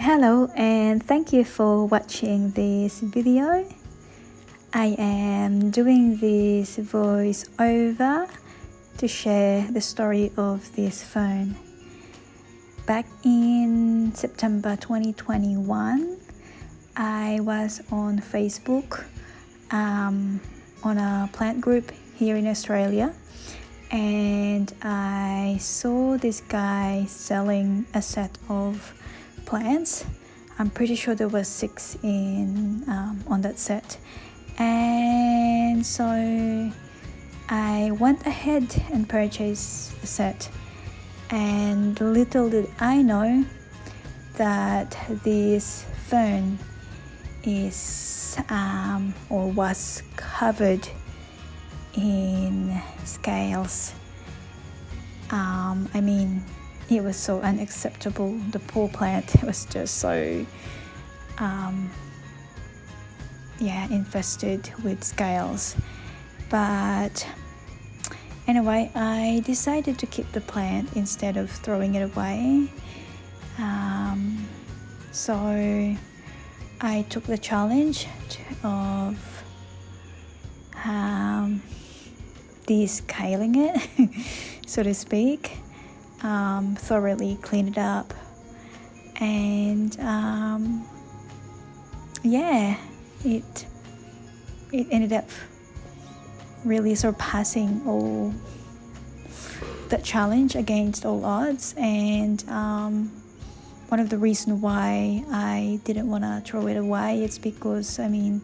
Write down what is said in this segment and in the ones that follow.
Hello and thank you for watching this video. I am doing this voice over to share the story of this fern. Back in September 2021, I was on Facebook on a plant group here in Australia, and I saw this guy selling a set of plants. I'm pretty sure there was 6 in on that set, and so I went ahead and purchased the set. And little did I know that this fern is or was covered in scales. It was so unacceptable. The poor plant was just so infested with scales. But anyway, I decided to keep the plant instead of throwing it away. So I took the challenge of descaling it, so to speak. Thoroughly clean it up, and it ended up really surpassing all that challenge against all odds. And one of the reasons why I didn't want to throw it away is because the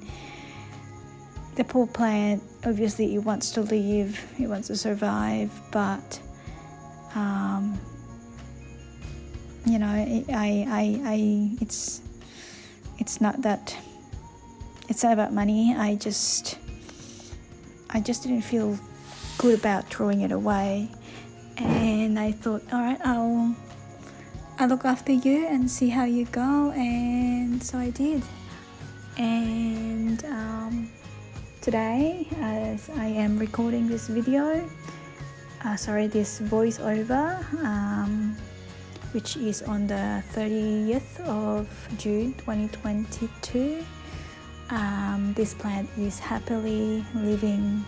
poor plant, obviously it wants to live, it wants to survive, but it's not that, it's not about money. I just didn't feel good about throwing it away, and I thought, all right, I'll look after you and see how you go. And so I did. And today, as I am recording this video, this voiceover, which is on the 30th of June 2022, this plant is happily living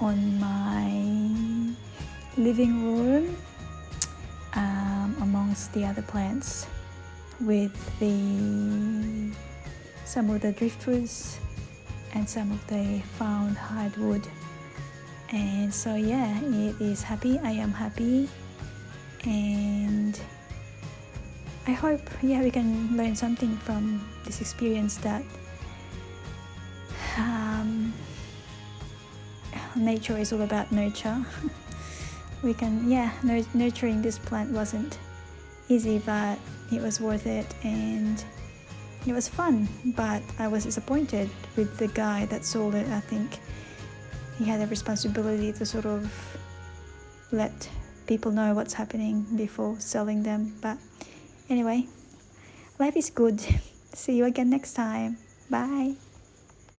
on my living room amongst the other plants, with some of the driftwoods and some of the found hardwood. And so it is happy. I am happy, and I hope we can learn something from this experience, that nature is all about nurture. We can nurturing this plant wasn't easy, but it was worth it, and it was fun. But I was disappointed with the guy that sold it. I think he had a responsibility to sort of let people know what's happening before selling them. But anyway, life is good. See you again next time. Bye.